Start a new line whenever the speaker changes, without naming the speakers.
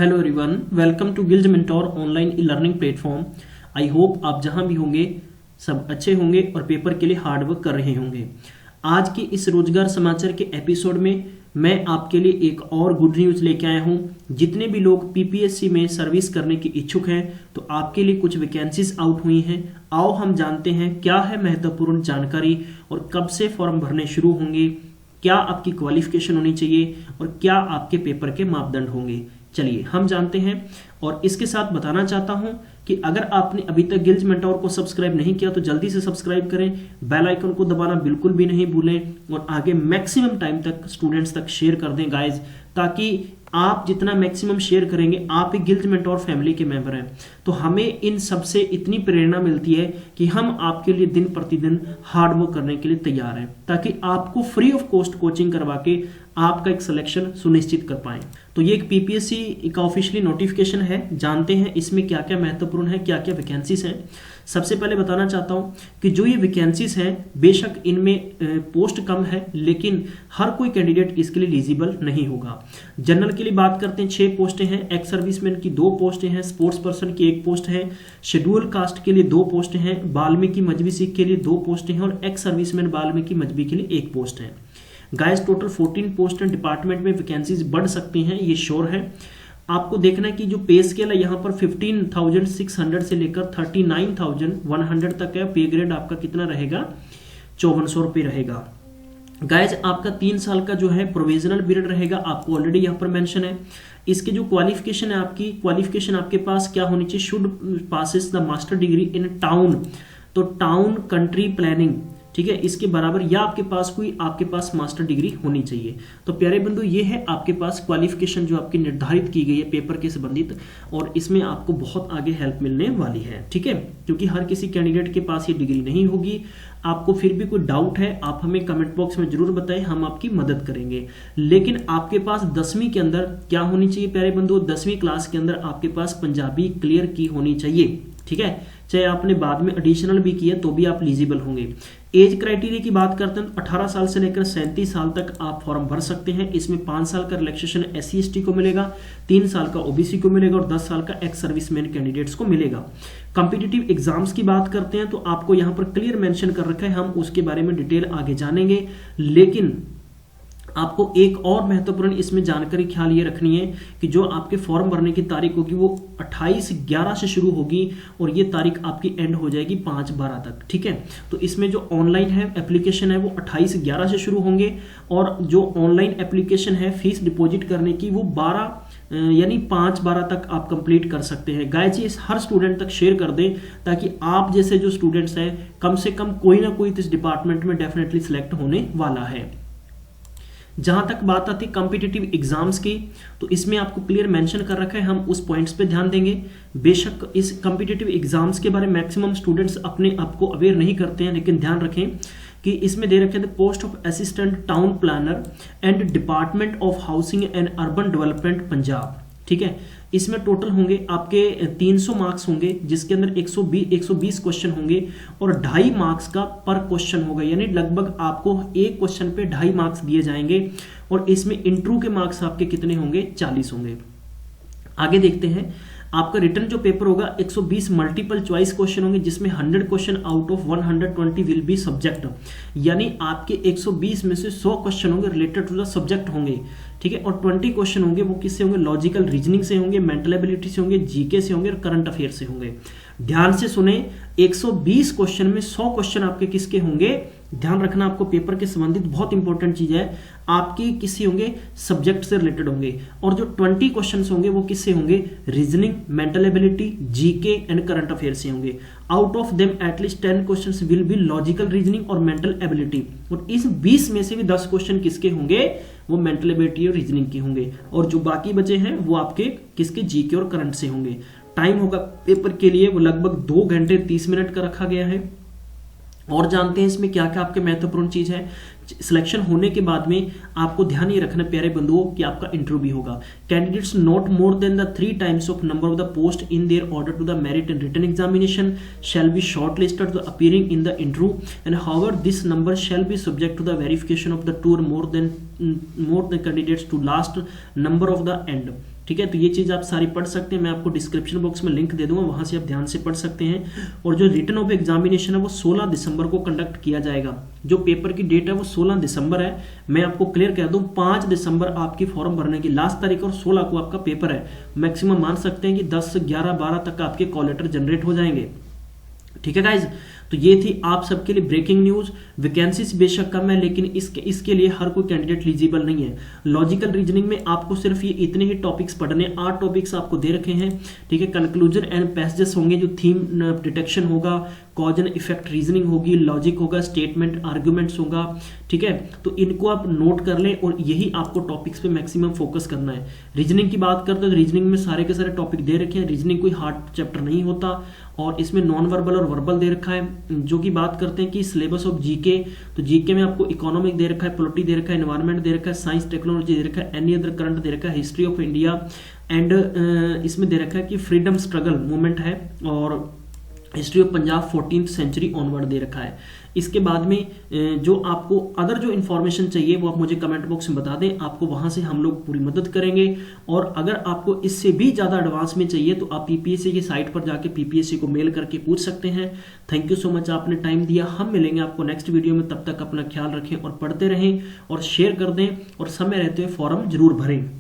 Hello everyone, welcome to guild mentor online e learning platform. I hope आप जहां भी होंगे सब अच्छे होंगे और पेपर के लिए हार्ड वर्क कर रहे होंगे। आज के इस रोजगार समाचार के एपिसोड में मैं आपके लिए एक और गुड न्यूज लेके आया हूं। जितने भी लोग पीपीएससी में सर्विस करने के इच्छुक हैं तो आपके लिए कुछ वैकेंसीज आउट हुई हैं। आओ हम जानते हैं क्या है महत्वपूर्ण जानकारी और कब से फॉर्म भरने शुरू होंगे, क्या आपकी क्वालिफिकेशन होनी चाहिए और क्या आपके पेपर के मापदंड होंगे। चलिए हम जानते हैं। और इसके साथ बताना चाहता हूं कि अगर आपने अभी तक गिल्ड मेंटोर को सब्सक्राइब नहीं किया तो जल्दी से सब्सक्राइब करें, बेल आइकन को दबाना बिल्कुल भी नहीं भूलें और आगे मैक्सिमम टाइम तक स्टूडेंट्स तक शेयर कर दें गाइज, ताकि आप जितना मैक्सिमम शेयर करेंगे आप एक गिल्ड मेंटोर फैमिली के मेंबर हैं तो हमें इन सबसे इतनी प्रेरणा मिलती है कि हम आपके लिए दिन प्रतिदिन हार्ड वर्क करने के लिए तैयार हैं, ताकि आपको फ्री ऑफ कॉस्ट कोचिंग करवा के आपका एक सिलेक्शन सुनिश्चित कर पाएं। तो ये एक पीपीएससी का ऑफिशियली नोटिफिकेशन है। जानते हैं इसमें क्या क्या महत्वपूर्ण है, क्या क्या वैकेंसीज हैं। सबसे पहले बताना चाहता हूं कि जो ये वैकेंसीज हैं बेशक इनमें पोस्ट कम है लेकिन हर कोई कैंडिडेट इसके लिए एलिजिबल नहीं होगा। जनरल के लिए बात करते हैं 6 पोस्टें हैं, एक्स सर्विसमैन की 2 पोस्टें हैं, स्पोर्ट्स पर्सन की 1 पोस्ट है, शेड्यूल कास्ट के लिए 2 पोस्टें हैं, वाल्मीकि मजबी सिख के लिए 2 पोस्टें हैं और एक्स सर्विसमैन वाल्मीकि मजबी के लिए 1 पोस्ट है। Guys total 14 post and department में वैकेंसीज बढ़ सकती हैं, ये श्योर है। आपको देखना है कि जो पे स्केल है यहाँ पर 15,600 से लेकर 39,100 तक है। पे ग्रेड आपका कितना रहेगा, 5400 रुपये रहेगा। गाइज आपका 3 साल का जो है प्रोविजनल पीरियड रहेगा, आपको ऑलरेडी यहाँ पर मेंशन है। इसके जो क्वालिफिकेशन है, आपकी क्वालिफिकेशन आपके पास क्या होनी चाहिए, should passes the master degree in town, तो टाउन कंट्री प्लानिंग, ठीक है, इसके बराबर या आपके पास मास्टर डिग्री होनी चाहिए। तो प्यारे बंधु ये है आपके पास क्वालिफिकेशन जो आपकी निर्धारित की गई है पेपर के संबंधित, और इसमें आपको बहुत आगे हेल्प मिलने वाली है, ठीक है, क्योंकि हर किसी कैंडिडेट के पास ये डिग्री नहीं होगी। आपको फिर भी कोई डाउट है आप हमें कमेंट बॉक्स में जरूर बताएं, हम आपकी मदद करेंगे। लेकिन आपके पास 10वीं के अंदर क्या होनी चाहिए प्यारे बंधु, 10वीं क्लास के अंदर आपके पास पंजाबी क्लियर की होनी चाहिए, ठीक है, चाहे आपने बाद में एडिशनल भी किया तो भी आप एलिजिबल होंगे। एज क्राइटेरिया की बात करते हैं तो 18 साल से लेकर 37 साल तक आप फॉर्म भर सकते हैं। इसमें 5 साल का रिलैक्सेशन SC/ST को मिलेगा, 3 साल का OBC को मिलेगा और 10 साल का एक्स सर्विसमैन कैंडिडेट्स को मिलेगा। कॉम्पिटिटिव एग्जाम्स की बात करते हैं तो आपको यहाँ पर क्लियर मेंशन कर रखा है, हम उसके बारे में डिटेल आगे जानेंगे। लेकिन आपको एक और महत्वपूर्ण इसमें जानकारी ख्याल ये रखनी है कि जो आपके फॉर्म भरने की तारीख होगी वो 28/11 से शुरू होगी और ये तारीख आपकी एंड हो जाएगी 5/12 तक, ठीक है। तो इसमें जो ऑनलाइन है एप्लीकेशन है वो 28/11 से शुरू होंगे और जो ऑनलाइन एप्लीकेशन है फीस डिपॉजिट करने की वो 5/12 तक आप कंप्लीट कर सकते हैं। गाइस ये हर स्टूडेंट तक शेयर कर दें ताकि आप जैसे जो स्टूडेंट्स हैं कम से कम कोई ना कोई इस डिपार्टमेंट में डेफिनेटली सिलेक्ट होने वाला है। जहां तक बात आती है कॉम्पिटिटिव एग्जाम्स की तो इसमें आपको क्लियर मेंशन कर रखा है, हम उस पॉइंट्स पे ध्यान देंगे। बेशक इस कॉम्पिटिटिव एग्जाम्स के बारे में मैक्सिमम स्टूडेंट्स अपने आप को अवेयर नहीं करते हैं, लेकिन ध्यान रखें कि इसमें दे रखे थे post of assistant town planner and department of housing and urban development Punjab, ठीक है। इसमें टोटल होंगे आपके 300 मार्क्स होंगे जिसके अंदर 120 क्वेश्चन होंगे और 2.5 मार्क्स का पर क्वेश्चन होगा, यानी लगभग आपको एक क्वेश्चन पे 2.5 मार्क्स दिए जाएंगे और इसमें इंटरव्यू के मार्क्स आपके कितने होंगे, 40 होंगे। आगे देखते हैं आपका रिटर्न जो पेपर होगा 120 मल्टीपल चॉइस क्वेश्चन होंगे जिसमें 100 question out of 120 will be subject, यानी आपके 120 में से 100 क्वेश्चन होंगे रिलेटेड टू द सब्जेक्ट होंगे, ठीक है, और 20 क्वेश्चन होंगे वो किससे होंगे, लॉजिकल रीजनिंग से होंगे, मेंटल एबिलिटी से होंगे, जीके से होंगे और करंट अफेयर से होंगे। ध्यान से सुने, 120 क्वेश्चन में 100 क्वेश्चन आपके किसके होंगे, ध्यान रखना आपको पेपर के संबंधित बहुत इंपॉर्टेंट चीज है, आपके किसी होंगे सब्जेक्ट से रिलेटेड होंगे और जो 20 क्वेश्चंस होंगे वो किससे होंगे, reasoning, mental ability, GK and current affair से होंगे। Out of them at least 10 questions will be logical reasoning और मेंटल एबिलिटी, और इस 20 में से भी 10 क्वेश्चन किसके होंगे, वो मेंटल एबिलिटी और रीजनिंग के होंगे और जो बाकी बचे हैं वो आपके किसके, जीके और करंट से होंगे। टाइम होगा पेपर के लिए वो लगभग 2 घंटे 30 मिनट का रखा गया है। और जानते हैं इसमें क्या क्या आपके महत्वपूर्ण चीज है। सिलेक्शन होने के बाद में आपको ध्यान ये रखना प्यारे बंधुओं कि आपका इंटरव्यू भी होगा। Candidates not more than the 3 times of number of the post in their order to the merit and written examination shall be shortlisted to appearing in the interview and however this number shall be subject to the verification of the 2 or more than candidates to last number of the end, ठीक है, तो ये चीज़ आप सारी पढ़ सकते हैं, मैं आपको डिस्क्रिप्शन बॉक्स में लिंक दे दूंगा, वहां से आप ध्यान से पढ़ सकते हैं। और जो रिटन ऑफ एग्जामिनेशन है वो 16 दिसंबर को कंडक्ट किया जाएगा। जो पेपर की डेट है वो 16 दिसंबर है। मैं आपको क्लियर कह दूं 5 दिसंबर आपकी फॉर्म भरने की लास्ट तारीख और 16 को आपका पेपर है। मैक्सिमम मान सकते हैं कि 10, 11, 12 तक आपके कॉल लेटर जनरेट हो जाएंगे। ठीक है गाइज, तो ये थी आप सबके लिए ब्रेकिंग न्यूज। वैकेंसीज बेशक कम है, लेकिन इसके लिए हर कोई कैंडिडेट एलिजिबल नहीं है। लॉजिकल रीजनिंग में आपको सिर्फ ये इतने ही टॉपिक्स पढ़ने, 8 टॉपिक्स आपको दे रखे हैं। ठीक है, कंक्लूजन एंड पैसेजेस होंगे, जो थीम डिटेक्शन होगा, कॉज एंड इफेक्ट रीजनिंग होगी, लॉजिक होगा, स्टेटमेंट आर्ग्यूमेंट्स होगा। ठीक है, तो इनको आप नोट कर लें और यही आपको टॉपिक्स पे मैक्सिमम फोकस करना है। रीजनिंग की बात करते हैं तो रीजनिंग में सारे के सारे टॉपिक दे रखे हैं। रीजनिंग कोई हार्ड चैप्टर नहीं होता और इसमें नॉन वर्बल और वर्बल दे रखा है। जो की बात करते हैं कि सिलेबस ऑफ जीके, तो जीके में आपको इकोनॉमिक दे रखा है, पॉलिटी दे रखा है, एनवायरमेंट दे रखा है, साइंस टेक्नोलॉजी दे रखा है, एनी अदर करंट दे रखा है, हिस्ट्री ऑफ इंडिया एंड इसमें दे रखा है कि फ्रीडम स्ट्रगल मूवमेंट है और history of Punjab 14th century onward दे रखा है। इसके बाद में जो आपको अदर जो इन्फॉर्मेशन चाहिए वो आप मुझे कमेंट बॉक्स में बता दें, आपको वहां से हम लोग पूरी मदद करेंगे। और अगर आपको इससे भी ज्यादा एडवांस में चाहिए तो आप पीपीएससी की साइट पर जाके पीपीएससी को मेल करके पूछ सकते हैं। थैंक यू सो मच, आपने टाइम दिया। हम मिलेंगे आपको नेक्स्ट वीडियो में, तब तक अपना ख्याल रखें और पढ़ते रहें और शेयर कर दें और समय रहते हुए फॉर्म जरूर भरें।